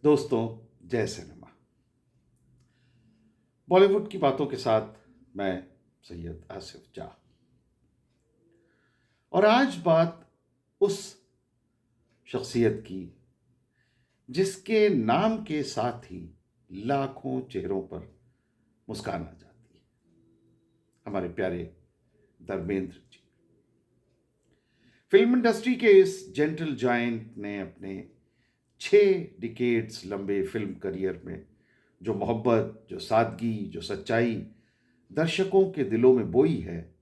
दोस्तों, जय सिनेमा। बॉलीवुड की बातों के साथ मैं सैयद आसिफ जाह। और आज बात उस शख्सियत की जिसके नाम के साथ ही लाखों चेहरों पर मुस्कान आ जाती है। हमारे प्यारे धर्मेंद्र जी। फिल्म इंडस्ट्री के इस जेंटल जायंट ने अपने 6 डिकेड्स लंबे फिल्म करियर में जो मोहब्बत, जो सादगी, जो सच्चाई दर्शकों के दिलों में बोई है,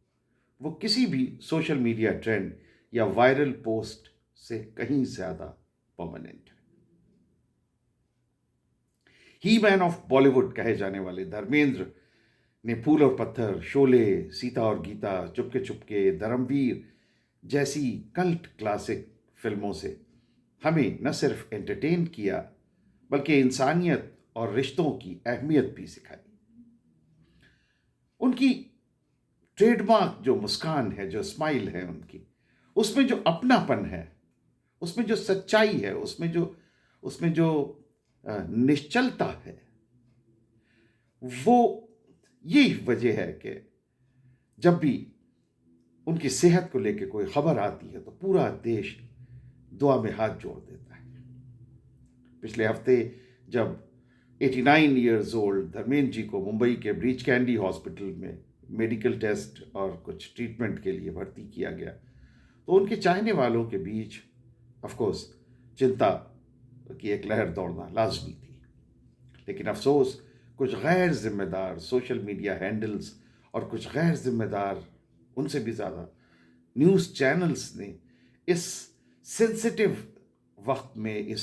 वो किसी भी सोशल मीडिया ट्रेंड या वायरल पोस्ट से कहीं ज्यादा परमानेंट है। ही मैन ऑफ बॉलीवुड कहे जाने वाले धर्मेंद्र ने फूल और पत्थर, शोले, सीता और गीता, चुपके चुपके, धर्मवीर जैसी कल्ट क्लासिक फिल्मों से हमें न सिर्फ एंटरटेन किया, बल्कि इंसानियत और रिश्तों की अहमियत भी सिखाई। उनकी ट्रेडमार्क जो मुस्कान है, जो स्माइल है उनकी, उसमें जो अपनापन है, उसमें जो सच्चाई है, उसमें जो निश्चलता है, वो यही वजह है कि जब भी उनकी सेहत को लेकर कोई खबर आती है तो पूरा देश दुआ में हाथ जोड़ देता है। पिछले हफ्ते जब 89 ईयर्स ओल्ड धर्मेंद्र जी को मुंबई के ब्रीच कैंडी हॉस्पिटल में मेडिकल टेस्ट और कुछ ट्रीटमेंट के लिए भर्ती किया गया, तो उनके चाहने वालों के बीच ऑफ कोर्स चिंता की एक लहर दौड़ना लाजमी थी। लेकिन अफसोस, कुछ गैर जिम्मेदार सोशल मीडिया हैंडल्स और कुछ गैर जिम्मेदार, उनसे भी ज़्यादा, न्यूज़ चैनल्स ने इस सेंसिटिव वक्त में, अ, अ,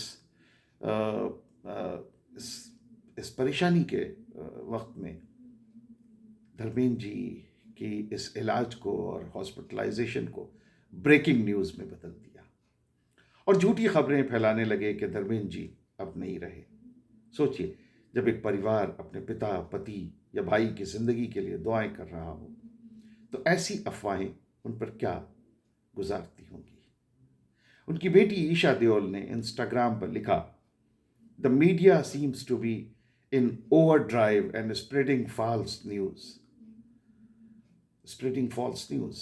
इस इस परेशानी के वक्त में धर्मेंद्र जी की इस इलाज को और हॉस्पिटलाइजेशन को ब्रेकिंग न्यूज़ में बदल दिया और झूठी खबरें फैलाने लगे कि धर्मेंद्र जी अब नहीं रहे। सोचिए, जब एक परिवार अपने पिता, पति या भाई की जिंदगी के लिए दुआएं कर रहा हो, तो ऐसी अफवाहें उन पर क्या गुजारती होंगी। उनकी बेटी ईशा देओल ने इंस्टाग्राम पर लिखा, the media seems to be in overdrive and spreading false news.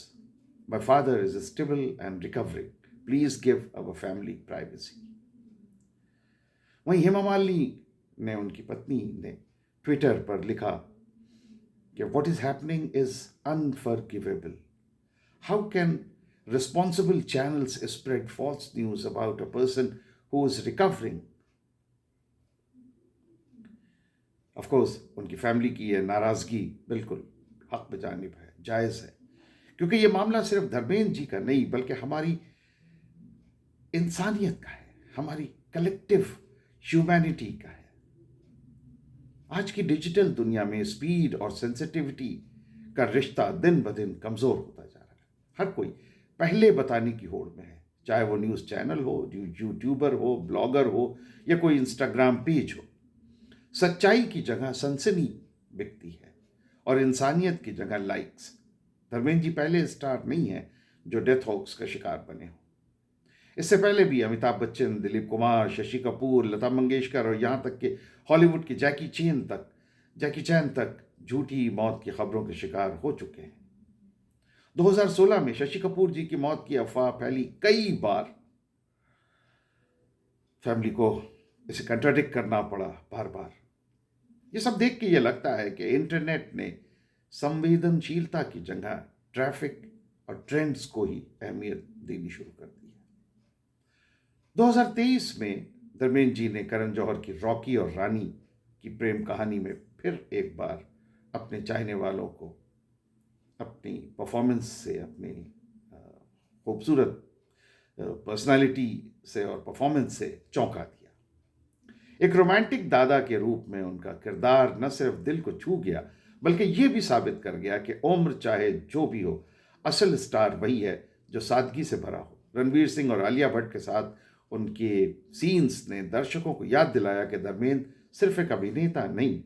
My father is stable and recovering. Please give our family privacy. वहीं हेमा मालिनी ने, उनकी पत्नी ने ट्विटर पर लिखा कि what is happening is unforgivable. How can responsible channels spread false news about a person who is recovering? Of course उनकी family की यह नाराज़गी बिल्कुल हक बजानिब है, जायज़ है, क्योंकि ये मामला सिर्फ धर्मेंद्र जी का नहीं बल्कि हमारी इंसानियत का है, हमारी कलेक्टिव ह्यूमैनिटी का है। आज की डिजिटल दुनिया में स्पीड और सेंसिटिविटी का रिश्ता दिन ब दिन कमज़ोर होता जा रहा है। हर कोई पहले बताने की होड़ में है, चाहे वो न्यूज़ चैनल हो, यूट्यूबर हो, ब्लॉगर हो या कोई इंस्टाग्राम पेज हो। सच्चाई की जगह सनसनी बिकती है और इंसानियत की जगह लाइक्स। धर्मेंद्र जी पहले स्टार नहीं है जो डेथ हॉक्स का शिकार बने हो। इससे पहले भी अमिताभ बच्चन, दिलीप कुमार, शशि कपूर, लता मंगेशकर और यहाँ तक कि हॉलीवुड की जैकी चैन तक झूठी मौत की खबरों के शिकार हो चुके हैं। 2016 में शशि कपूर जी की मौत की अफवाह फैली, कई बार फैमिली को इसे कंट्राडिक्ट करना पड़ा बार बार। ये सब देख के ये लगता है कि इंटरनेट ने संवेदनशीलता की जगह ट्रैफिक और ट्रेंड्स को ही अहमियत देनी शुरू कर दी है। 2023 में धर्मेंद्र जी ने करण जौहर की रॉकी और रानी की प्रेम कहानी में फिर एक बार अपने चाहने वालों को अपनी परफॉर्मेंस से, अपनी खूबसूरत पर्सनालिटी से और परफॉर्मेंस से चौंका दिया। एक रोमांटिक दादा के रूप में उनका किरदार न सिर्फ दिल को छू गया, बल्कि यह भी साबित कर गया कि उम्र चाहे जो भी हो, असल स्टार वही है जो सादगी से भरा हो। रणवीर सिंह और आलिया भट्ट के साथ उनके सीन्स ने दर्शकों को याद दिलाया कि धर्मेंद्र सिर्फ एक अभिनेता नहीं,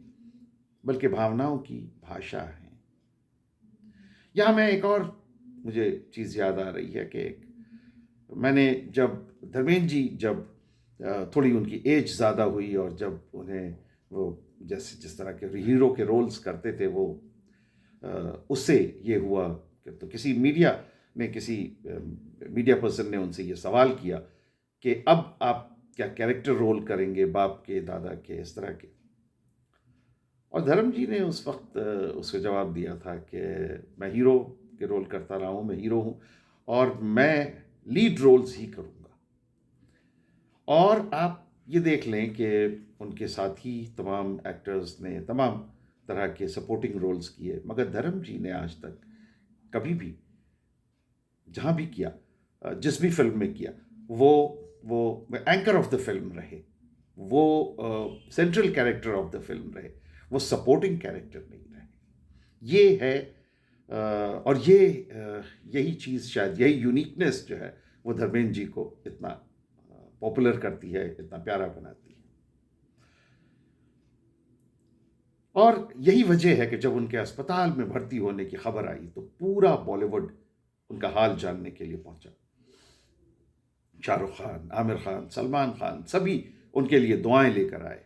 बल्कि भावनाओं की भाषा है। यहां मैं एक और, मुझे चीज़ याद आ रही है कि मैंने जब धर्मेंद्र जी जब थोड़ी उनकी एज ज़्यादा हुई और जब उन्हें वो जैसे जिस तरह के हीरो के रोल्स करते थे वो उससे ये हुआ कि तो किसी मीडिया पर्सन ने उनसे ये सवाल किया कि अब आप क्या कैरेक्टर रोल करेंगे बाप के, दादा के, इस तरह के। और धर्म जी ने उस वक्त उसको जवाब दिया था कि मैं हीरो के रोल करता रहा हूँ, मैं हीरो हूँ और मैं लीड रोल्स ही करूँगा। और आप ये देख लें कि उनके साथी तमाम एक्टर्स ने तमाम तरह के सपोर्टिंग रोल्स किए, मगर धर्म जी ने आज तक कभी भी जहाँ भी किया, जिस भी फिल्म में किया, वो एंकर ऑफ द फिल्म रहे, वो central character of the film रहे, वो सपोर्टिंग कैरेक्टर नहीं रहे। ये है और यही चीज़, शायद यही यूनिकनेस जो है वो धर्मेंद्र जी को इतना पॉपुलर करती है, इतना प्यारा बनाती है। और यही वजह है कि जब उनके अस्पताल में भर्ती होने की खबर आई तो पूरा बॉलीवुड उनका हाल जानने के लिए पहुंचा। शाहरुख खान, आमिर खान, सलमान खान, सभी उनके लिए दुआएं लेकर आए।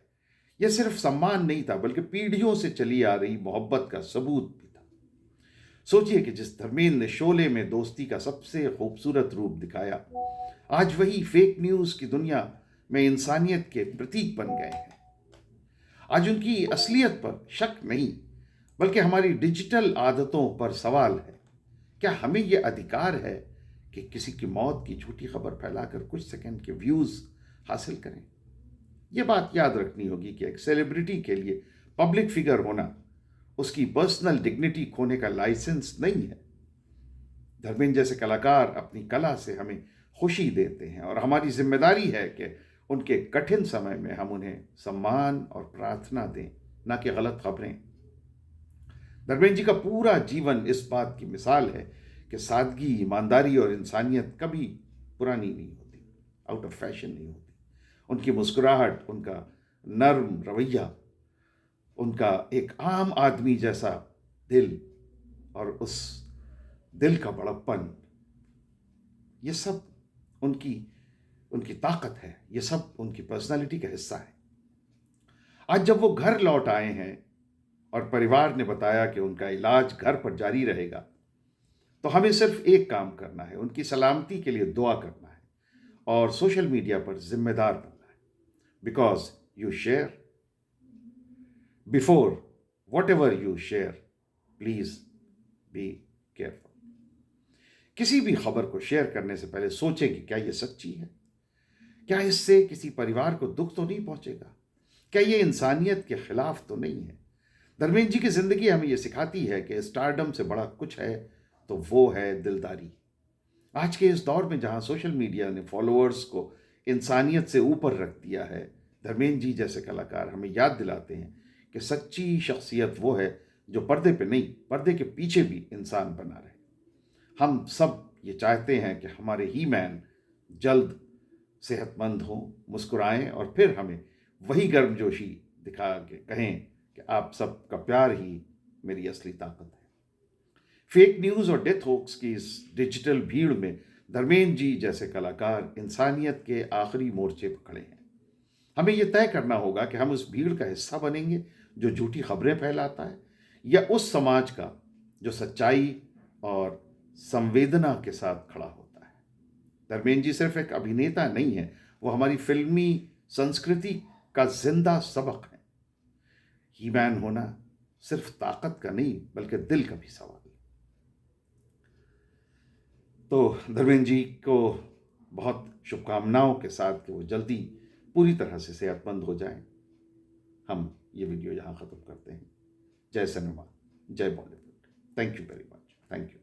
यह सिर्फ सम्मान नहीं था बल्कि पीढ़ियों से चली आ रही मोहब्बत का सबूत भी था। सोचिए कि जिस धर्मेंद्र ने शोले में दोस्ती का सबसे खूबसूरत रूप दिखाया, आज वही फेक न्यूज की दुनिया में इंसानियत के प्रतीक बन गए हैं। आज उनकी असलियत पर शक नहीं बल्कि हमारी डिजिटल आदतों पर सवाल है। क्या हमें यह अधिकार है कि किसी की मौत की झूठी खबर फैलाकर कुछ सेकंड के व्यूज हासिल करें? यह बात याद रखनी होगी कि एक सेलिब्रिटी के लिए पब्लिक फिगर होना उसकी पर्सनल डिग्निटी खोने का लाइसेंस नहीं है। धर्मेंद्र जैसे कलाकार अपनी कला से हमें खुशी देते हैं और हमारी जिम्मेदारी है कि उनके कठिन समय में हम उन्हें सम्मान और प्रार्थना दें, ना कि गलत खबरें। धर्मेंद्र जी का पूरा जीवन इस बात की मिसाल है कि सादगी, ईमानदारी और इंसानियत कभी पुरानी नहीं होती, आउट ऑफ फैशन नहीं होती। उनकी मुस्कुराहट, उनका नर्म रवैया, उनका एक आम आदमी जैसा दिल और उस दिल का बड़प्पन, ये सब उनकी उनकी ताकत है, ये सब उनकी पर्सनालिटी का हिस्सा है। आज जब वो घर लौट आए हैं और परिवार ने बताया कि उनका इलाज घर पर जारी रहेगा, तो हमें सिर्फ एक काम करना है, उनकी सलामती के लिए दुआ करना है और सोशल मीडिया पर जिम्मेदार बनना है। Because you share, before what ever you share, please be careful. किसी भी खबर को शेयर करने से पहले सोचें कि क्या यह सच्ची है, क्या इससे किसी परिवार को दुख तो नहीं पहुंचेगा, क्या ये इंसानियत के खिलाफ तो नहीं है। धर्मेंद्र जी की जिंदगी हमें यह सिखाती है कि स्टारडम से बड़ा कुछ है तो वो है दिलदारी। आज के इस दौर में जहां सोशल मीडिया ने फॉलोअर्स को इंसानियत से ऊपर रख दिया है, धर्मेंद्र जी जैसे कलाकार हमें याद दिलाते हैं कि सच्ची शख्सियत वो है जो पर्दे पे नहीं, पर्दे के पीछे भी इंसान बना रहे। हम सब ये चाहते हैं कि हमारे ही मैन जल्द सेहतमंद हों, मुस्कुराएं और फिर हमें वही गर्मजोशी दिखा के कहें कि आप सबका प्यार ही मेरी असली ताकत है। फेक न्यूज़ और डेथ होक्स की इस डिजिटल भीड़ में धर्मेंद्र जी जैसे कलाकार इंसानियत के आखिरी मोर्चे पर खड़े हैं। हमें यह तय करना होगा कि हम उस भीड़ का हिस्सा बनेंगे जो झूठी खबरें फैलाता है, या उस समाज का जो सच्चाई और संवेदना के साथ खड़ा होता है। धर्मेंद्र जी सिर्फ एक अभिनेता नहीं है, वो हमारी फिल्मी संस्कृति का जिंदा सबक है। ही मैन होना सिर्फ ताकत का नहीं बल्कि दिल का भी सवाल है। तो धर्मेंद्र जी को बहुत शुभकामनाओं के साथ कि वो जल्दी पूरी तरह से सेहतमंद हो जाएं, हम ये वीडियो यहाँ ख़त्म करते हैं। जय सिनेमा, जय Bollywood. Thank you very much. Thank you.